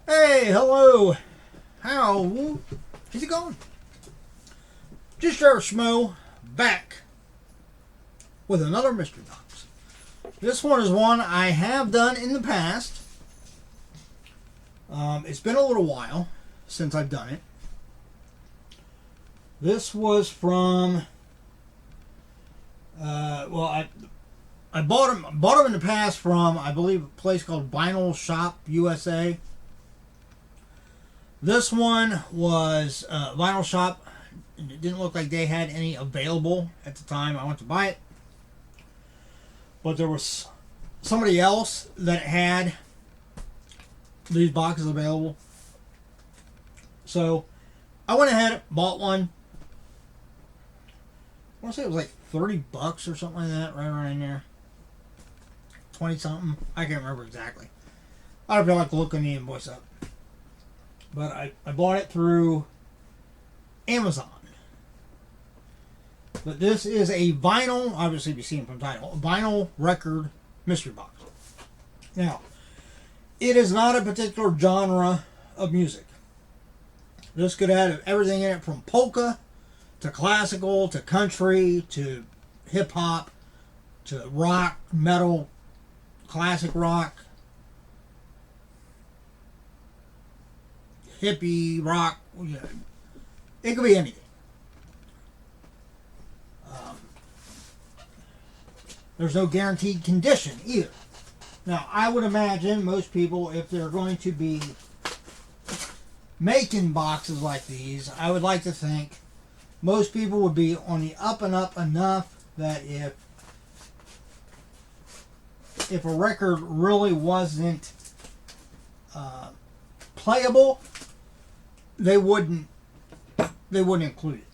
Hey, hello. How is it going? Just your Schmo back with another mystery box. This one is one I have done in the past. It's been a little while since I've done it. This was from, I bought them in the past from, I believe, a place called VinylshopUSA. This one was Vinyl Shop. It didn't look like they had any available at the time I went to buy it. But there was somebody else that had these boxes available. So I went ahead, bought one. I want to say it was like $30 or something like that, right around in there. 20 something. I can't remember exactly. I'd probably like to look on the invoice up. But I bought it through Amazon. But this is a vinyl, obviously you've seen from the title, a vinyl record mystery box. Now, it is not a particular genre of music. This could have everything in it from polka to classical to country to hip hop to rock, metal, classic rock, hippie rock. It could be anything. There's no guaranteed condition either. Now, I would imagine most people, if they're going to be making boxes like these, I would like to think most people would be on the up and up enough that if a record really wasn't playable, they wouldn't include it.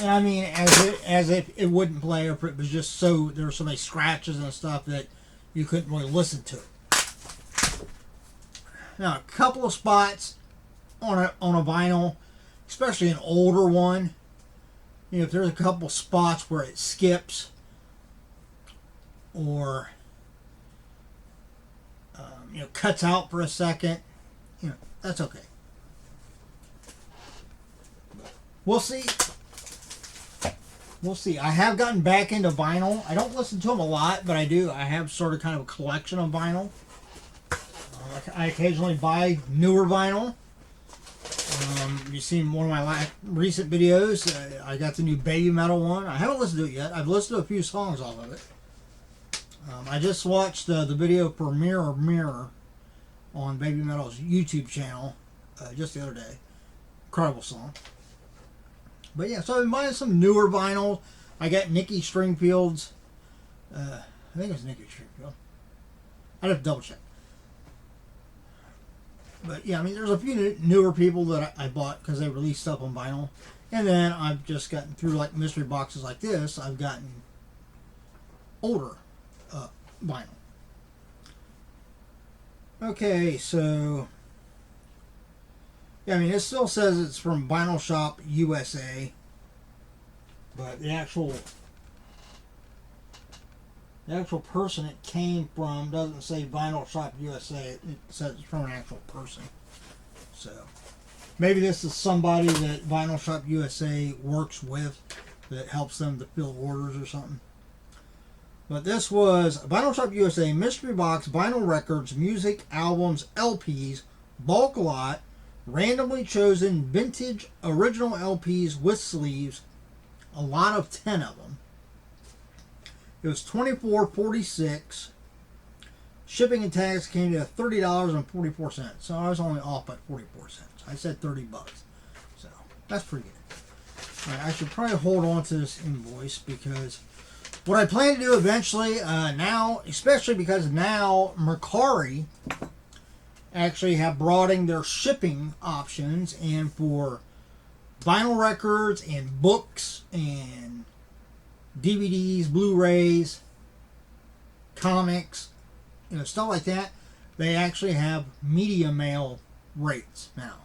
And I mean, as if it wouldn't play, or if it was just so there were so many scratches and stuff that you couldn't really listen to it. Now, a couple of spots on a vinyl, especially an older one, if there's a couple spots where it skips or cuts out for a second, that's okay. We'll see. We'll see. I have gotten back into vinyl. I don't listen to them a lot, but I do. I have sort of kind of a collection of vinyl. I occasionally buy newer vinyl. You've seen one of my recent videos. I got the new Baby Metal one. I haven't listened to it yet. I've listened to a few songs off of it. I just watched the video for Mirror Mirror on Baby Metal's YouTube channel just the other day. Incredible song. But yeah, so I've been buying some newer vinyls. I got Nikki Stringfield's. I think it was Nikki Stringfield. I'd have to double check. But yeah, I mean, there's a few newer people that I bought because they released stuff on vinyl. And then I've just gotten through like mystery boxes like this. I've gotten older vinyl. Okay, so yeah, I mean, it still says it's from Vinyl Shop USA, but the actual person it came from doesn't say Vinyl Shop USA. It says it's from an actual person. So maybe this is somebody that Vinyl Shop USA works with that helps them to fill orders or something. But this was Vinyl Shop USA Mystery Box Vinyl Records, Music, Albums, LPs, Bulk Lot, randomly chosen vintage original LPs with sleeves, a lot of 10 of them. It was $24.46. Shipping and tax came to $30.44. So I was only off by 44 cents. I said $30. So that's pretty good. All right, I should probably hold on to this invoice because what I plan to do eventually now, especially because now Mercari actually have broadened their shipping options, and for vinyl records and books and DVDs, Blu-rays, comics, stuff like that, they actually have media mail rates now,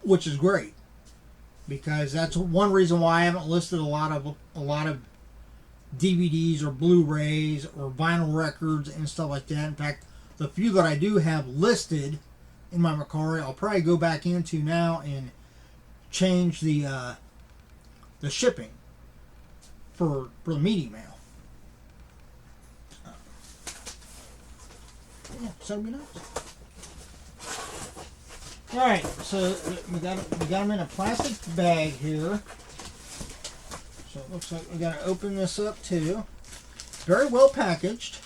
which is great because that's one reason why I haven't listed a lot of DVDs or Blu-rays or vinyl records and stuff like that. In fact, the few that I do have listed in my Mercari, I'll probably go back into now and change the shipping for the media mail. Yeah, so it'll be nice. All right, so we got them in a plastic bag here. So it looks like we got to open this up too. Very well packaged.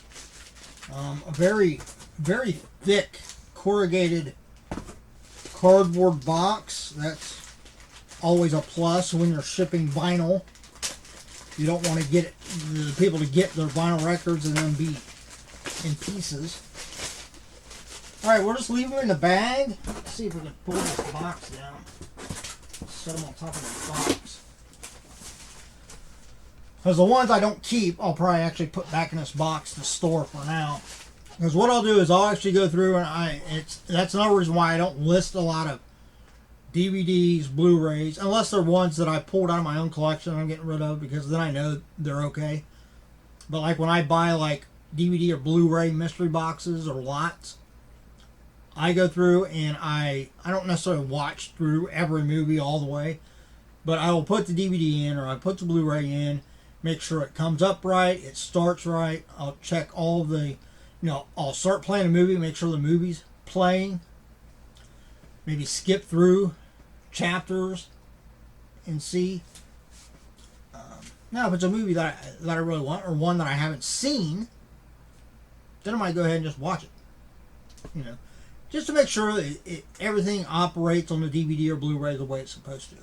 A very, very thick corrugated cardboard box. That's always a plus when you're shipping vinyl. You don't want to get the people to get their vinyl records and then be in pieces. All right, we'll just leave them in the bag. Let's see if we can pull this box down. Set them on top of the box. Because the ones I don't keep, I'll probably actually put back in this box to store for now. Because what I'll do is I'll actually go through and that's another reason why I don't list a lot of DVDs, Blu-rays, unless they're ones that I pulled out of my own collection I'm getting rid of, because then I know they're okay. But like when I buy like DVD or Blu-ray mystery boxes or lots, I go through and I don't necessarily watch through every movie all the way, but I will put the DVD in or I put the Blu-ray in, make sure it comes up right, it starts right. I'll check all of the, I'll start playing a movie, make sure the movie's playing. Maybe skip through chapters and see. Now, if it's a movie that I really want or one that I haven't seen, then I might go ahead and just watch it. Just to make sure that everything operates on the DVD or Blu-ray the way it's supposed to.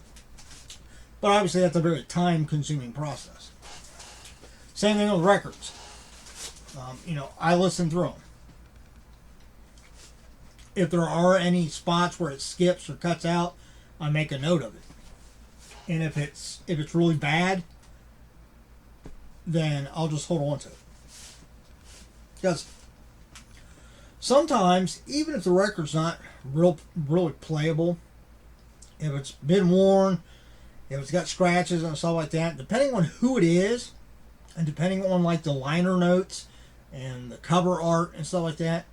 But obviously that's a very time-consuming process. Same thing with records. I listen through them. If there are any spots where it skips or cuts out, I make a note of it. And if it's really bad, then I'll just hold on to it. Because sometimes, even if the record's not really playable, if it's been worn, if it's got scratches and stuff like that, depending on who it is, and depending on like the liner notes and the cover art and stuff like that,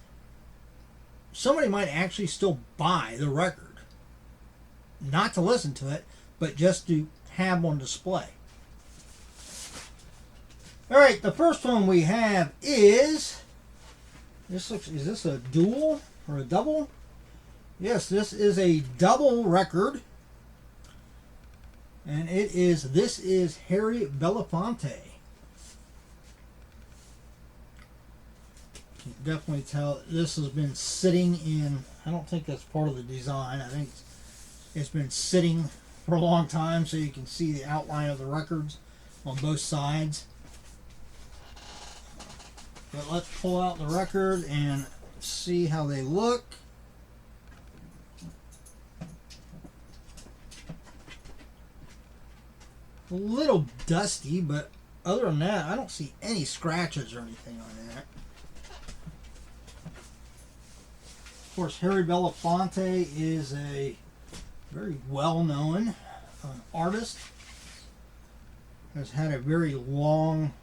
somebody might actually still buy the record. Not to listen to it, but just to have on display. Alright, the first one we have is... is this a dual or a double? Yes, this is a double record. And this is Harry Belafonte. You can definitely tell this has been sitting in, I don't think that's part of the design. I think it's been sitting for a long time, so you can see the outline of the records on both sides. But let's pull out the record and see how they look. A little dusty, but other than that, I don't see any scratches or anything on that. Of course, Harry Belafonte is a very well-known artist. Has had a very long,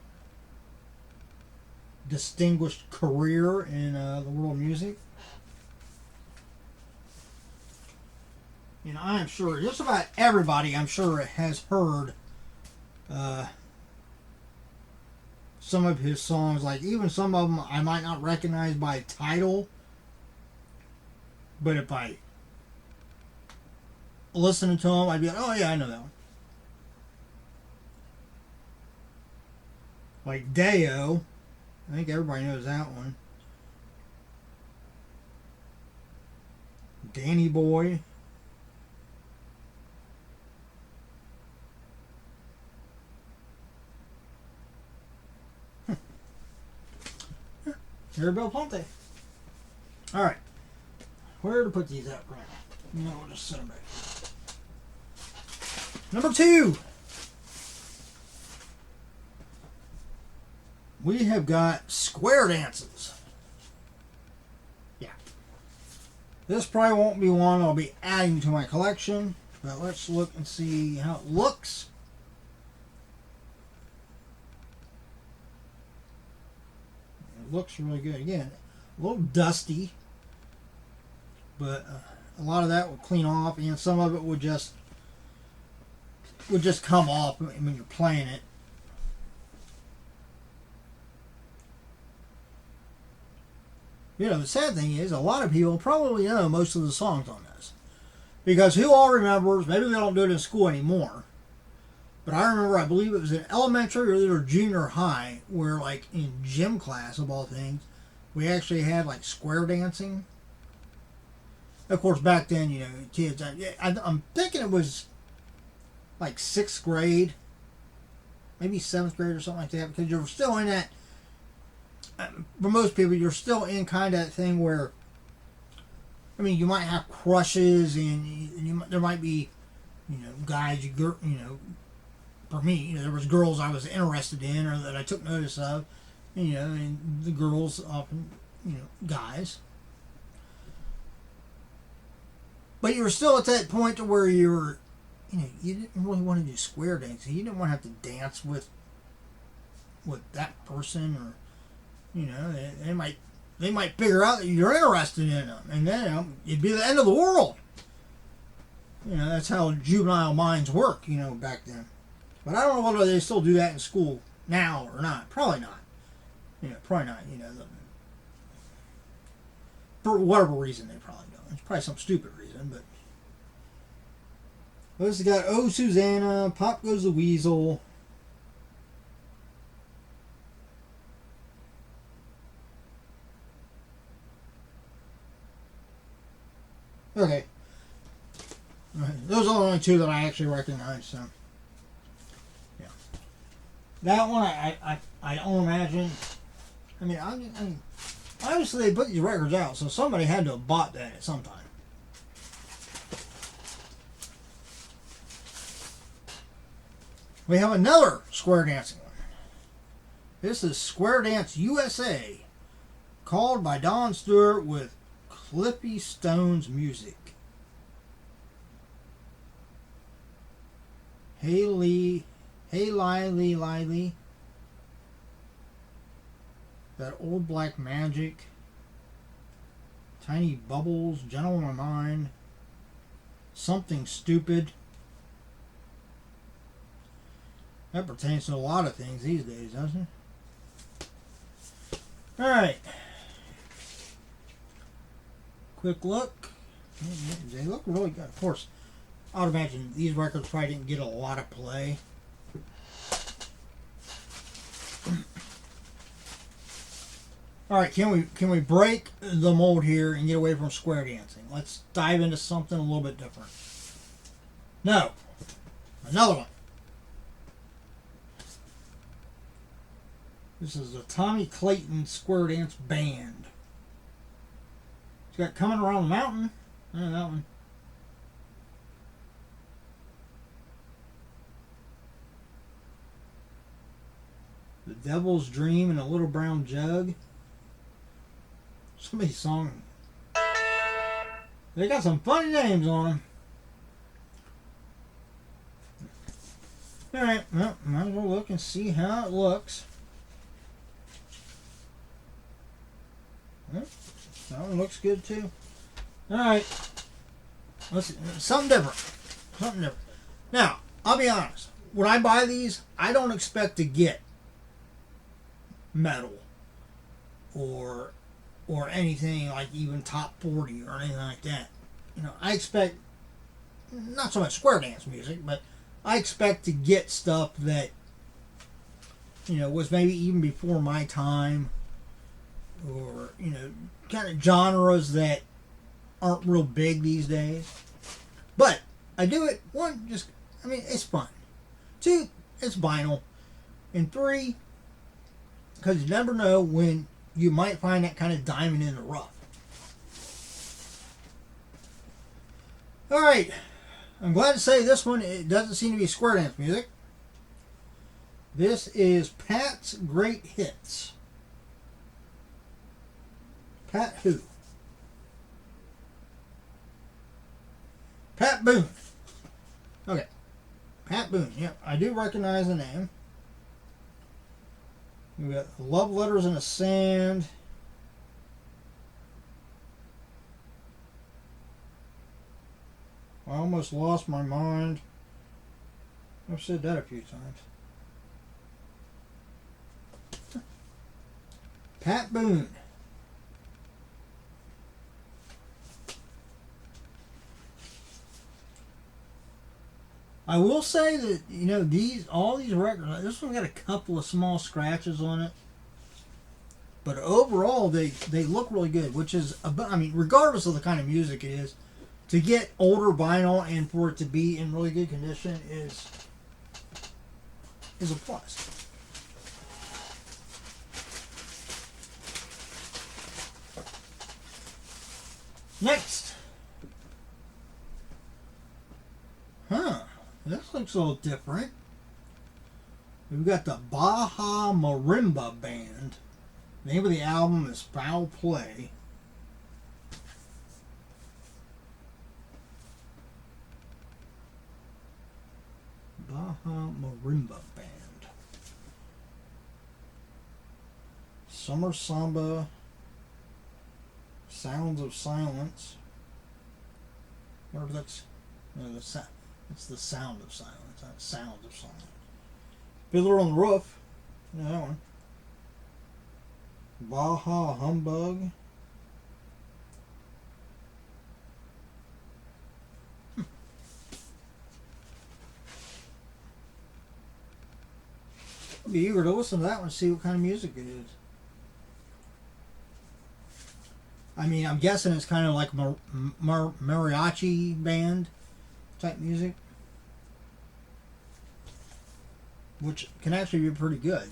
distinguished career in the world of music. I am sure just about everybody, I'm sure, has heard some of his songs. Like even some of them I might not recognize by title, but if I listen to them, I'd be like, oh yeah, I know that one. Like Deo, I think everybody knows that one. Danny Boy. Harry Belafonte. Alright. Where to put these at right now? No, we'll just set them back. Number 2. We have got Square Dances. Yeah. This probably won't be one I'll be adding to my collection, but let's look and see how it looks. It looks really good. Again, a little dusty, but a lot of that would clean off, and some of it would just come off when you're playing it. You know, the sad thing is, a lot of people probably know most of the songs on this. Because who all remembers, maybe they don't do it in school anymore, but I remember, I believe it was in elementary or either junior high, where like in gym class, of all things, we actually had like square dancing. Of course, back then, you know, kids, I'm thinking it was like 6th grade, maybe 7th grade or something like that, because you're still in that, for most people, you're still in kind of that thing where, I mean, you might have crushes, and there might be, you know, guys, you know, for me, you know, there was girls I was interested in or that I took notice of, you know, and the girls often, you know, guys. But you were still at that point to where you were, you know, you didn't really want to do square dancing. You didn't want to have to dance with that person, or, you know, they might figure out that you're interested in them, and then, you know, it'd be the end of the world. You know, that's how juvenile minds work, you know, back then. But I don't know whether they still do that in school now or not. Probably not. You know, probably not. You know, for whatever reason, they probably don't. It's probably some stupid reason, but. Well, this has got Oh Susanna, Pop Goes the Weasel. Okay. Those are the only two that I actually recognize, so. Yeah. That one, I don't imagine. I mean, obviously they put these records out, so somebody had to have bought that at some time. We have another square dancing one. This is Square Dance USA, called by Don Stewart with Clippy Stone's music. Hey Lily, that old black magic, tiny bubbles, gentle on my mind, something stupid. That pertains to a lot of things these days, doesn't it? Alright. Quick look. They look really good. Of course, I would imagine these records probably didn't get a lot of play. Alright, can we break the mold here and get away from square dancing? Let's dive into something a little bit different. No. Another one. This is the Tommy Clayton Square Dance Band. It's got Coming Around the Mountain. That one. The Devil's Dream and a Little Brown Jug. Somebody's song. They got some funny names on them. Alright, well, might as well look and see how it looks. That one looks good too. Alright. Let's see. Something different. Now, I'll be honest. When I buy these, I don't expect to get metal or anything like even top 40 or anything like that. You know, I expect not so much square dance music, but I expect to get stuff that, you know, was maybe even before my time, or, you know, kind of genres that aren't real big these days. But I do it, one, just, I mean, it's fun. Two, it's vinyl. And three, because you never know when you might find that kind of diamond in the rough. Alright, I'm glad to say this one, it doesn't seem to be square dance music. This is Pat's Great Hits. Pat who? Pat Boone. Okay. Pat Boone. Yep, I do recognize the name. We got Love Letters in the Sand. I almost lost my mind. I've said that a few times. Pat Boone. I will say that, you know, all these records, this one got a couple of small scratches on it, but overall they look really good. Which is, I mean, regardless of the kind of music it is, to get older vinyl and for it to be in really good condition is a plus. Next. This looks a little different. We've got the Baja Marimba Band. The name of the album is Foul Play. Baja Marimba Band. Summer Samba. Sounds of Silence. Or that's... No, it's the Sound of Silence, not Sounds of Silence. Fiddler on the Roof. You know that one. Baja Humbug. I'll be eager to listen to that one and see what kind of music it is. I mean, I'm guessing it's kind of like mariachi band type music, which can actually be pretty good.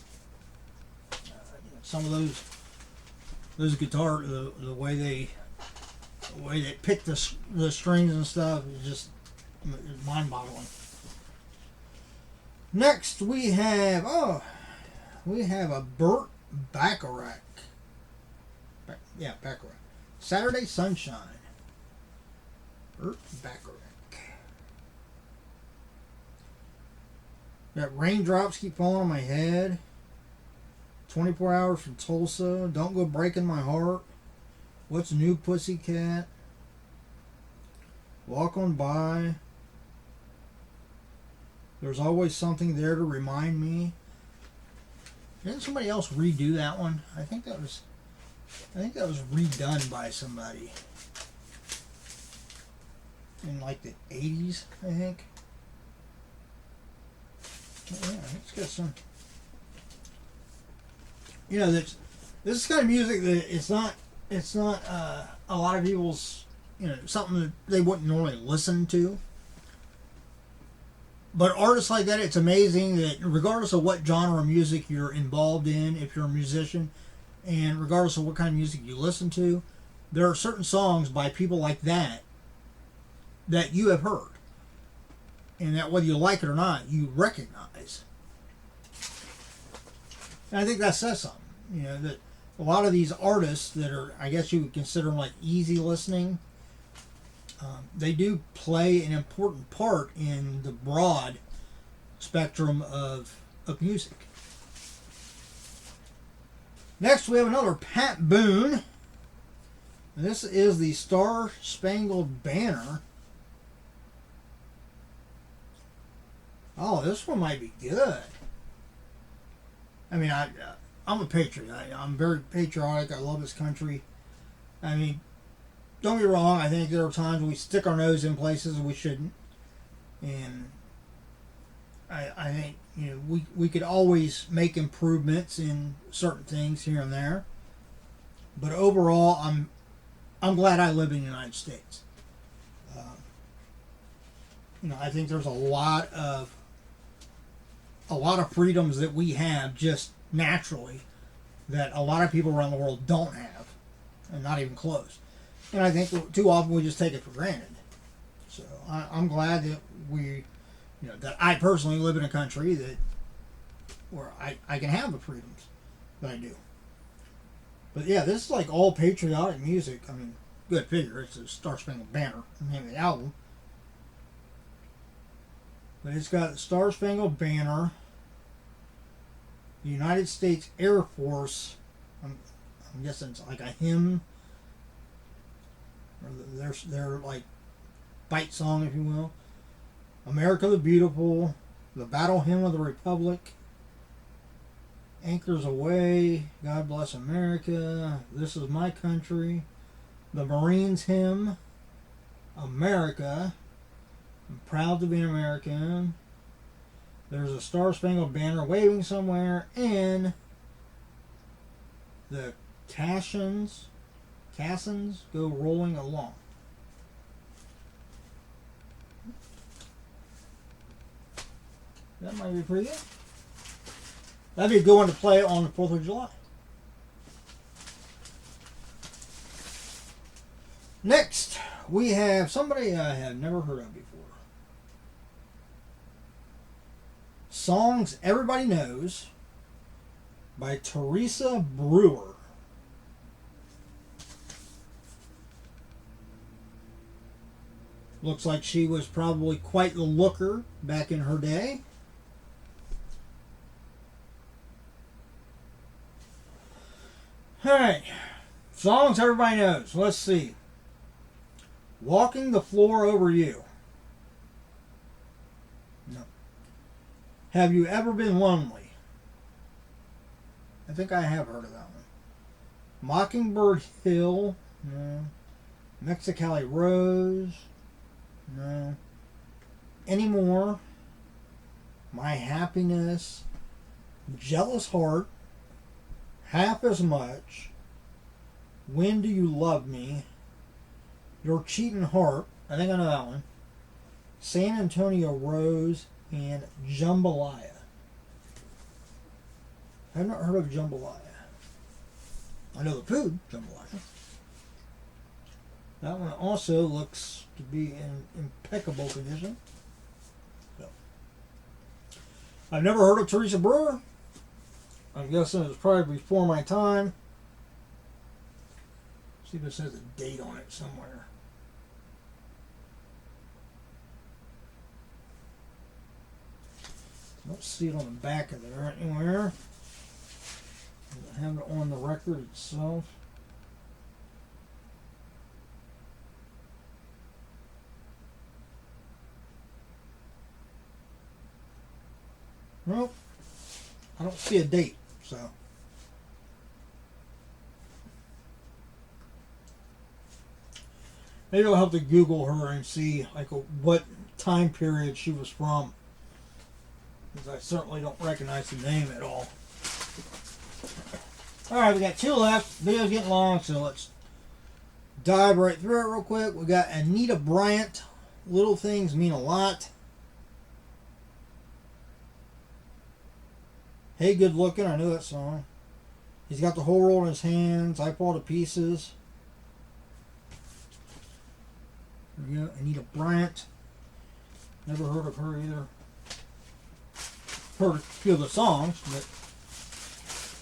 Some of those guitar, the way they pick the strings and stuff is just mind-boggling. Next we have a Burt Bacharach. Bacharach. Saturday Sunshine. Burt Bacharach. Got Raindrops Keep Falling on My Head. 24 Hours from Tulsa. Don't Go Breaking My Heart. What's New, Pussycat? Walk On By. There's Always Something There to Remind Me. Didn't somebody else redo that one? I think that was redone by somebody in like the 80s, I think. Yeah, it's got some. You know, this is kind of music that it's not a lot of people's, you know, something that they wouldn't normally listen to. But artists like that, it's amazing that regardless of what genre of music you're involved in, if you're a musician, and regardless of what kind of music you listen to, there are certain songs by people like that you have heard. And that whether you like it or not, you recognize. And I think that says something. You know, that a lot of these artists that are, I guess you would consider them like easy listening, they do play an important part in the broad spectrum of music. Next, we have another Pat Boone. This is the Star Spangled Banner. Oh, this one might be good. I mean, I'm a patriot. I'm very patriotic. I love this country. I mean, don't be wrong. I think there are times we stick our nose in places we shouldn't. And I think, you know, we could always make improvements in certain things here and there. But overall, I'm glad I live in the United States. You know, I think there's a lot of freedoms that we have just naturally that a lot of people around the world don't have, and not even close. And I think too often we just take it for granted. So I'm glad that that I personally live in a country where I can have the freedoms that I do. But yeah, this is like all patriotic music. I mean, good figure. It's a Star Spangled Banner, the name of the album. But it's got Star Spangled Banner, the United States Air Force. I'm guessing it's like a hymn. Or they're like fight song, if you will. America the Beautiful, the Battle Hymn of the Republic, Anchors Away, God Bless America, This Is My Country, the Marines Hymn, America, I'm Proud to Be an American, There's a Star Spangled Banner Waving Somewhere, and the Cassins Go Rolling Along. That might be pretty good. That'd be a good one to play on the 4th of July. Next, we have somebody I have never heard of before. Songs Everybody Knows by Teresa Brewer. Looks like she was probably quite the looker back in her day. Alright, songs everybody knows. Let's see. Walking the Floor Over You. No. Have You Ever Been Lonely? I think I have heard of that one. Mockingbird Hill. No. Mexicali Rose. No. Anymore. My Happiness. Jealous Heart. Half as Much. When Do You Love Me? Your Cheating Heart. I think I know that one. San Antonio Rose and Jambalaya. I've not heard of Jambalaya. I know the food, Jambalaya. That one also looks to be in impeccable condition. So. I've never heard of Teresa Brewer. I'm guessing it was probably before my time. See if it says a date on it somewhere. I don't see it on the back of there anywhere. I have it on the record itself. Well, I don't see a date, so. Maybe I'll have to Google her and see like what time period she was from, because I certainly don't recognize the name at all. Alright, we got two left. Video's getting long, so let's dive right through it real quick. We got Anita Bryant, Little Things Mean a Lot. Hey Good Looking, I know that song. He's Got the Whole World in His Hands, I Fall to Pieces. There we go, Anita Bryant. Never heard of her either. Heard a few of the songs, but.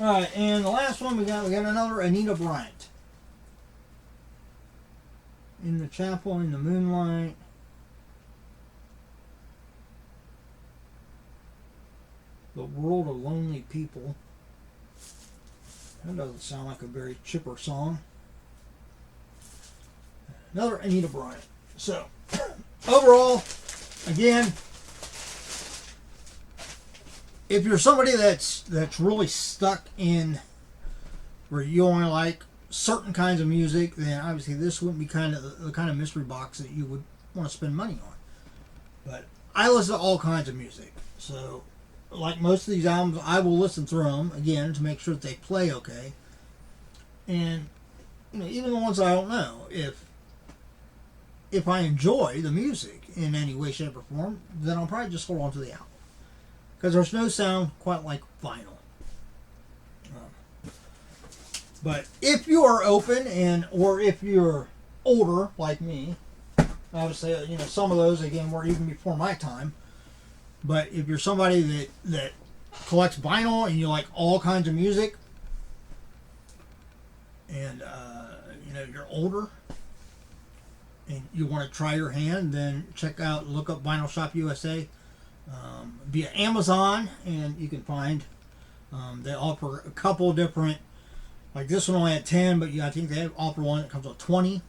Alright, and the last one we got another Anita Bryant. In the Chapel in the Moonlight. The World of Lonely People. That doesn't sound like a very chipper song. Another Anita Bryant. So, overall, again, if you're somebody that's really stuck in where you only like certain kinds of music, then obviously this wouldn't be the kind of mystery box that you would want to spend money on. But I listen to all kinds of music, so like most of these albums, I will listen through them again to make sure that they play okay. And even the ones I don't know, if I enjoy the music in any way, shape, or form, then I'll probably just hold on to the album, because there's no sound quite like vinyl. But if you are open or if you're older like me, obviously some of those again were even before my time. But if you're somebody that collects vinyl and you like all kinds of music, and you're older and you want to try your hand, then look up VinylshopUSA via Amazon, and you can find they offer a couple different, like this one only had 10, but I think they offer one that comes with 20.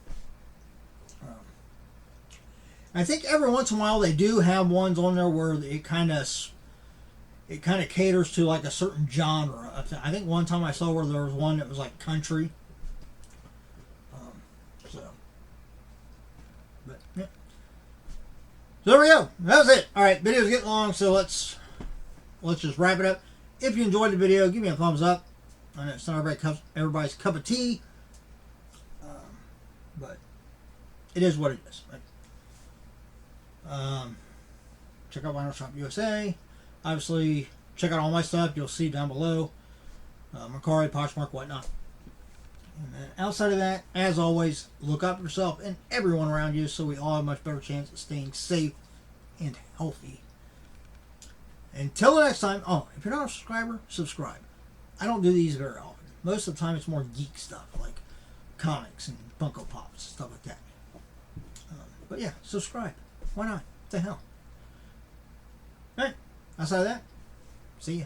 I think every once in a while they do have ones on there where it kind of caters to like a certain genre. I think one time I saw where there was one that was like country. So, but yeah. So there we go. That was it. All right, video's getting long, so let's just wrap it up. If you enjoyed the video, give me a thumbs up. I know it's not everybody's cup of tea, but it is what it is. Right? Check out Vinyl Shop USA. Obviously, check out all my stuff. You'll see down below. Mercari, Poshmark, whatnot. And then outside of that, as always, look out for yourself and everyone around you so we all have a much better chance of staying safe and healthy. Until the next time, if you're not a subscriber, subscribe. I don't do these very often. Most of the time it's more geek stuff like comics and Funko Pops, stuff like that. But yeah, subscribe. Why not? What the hell? Alright, outside of that, see ya.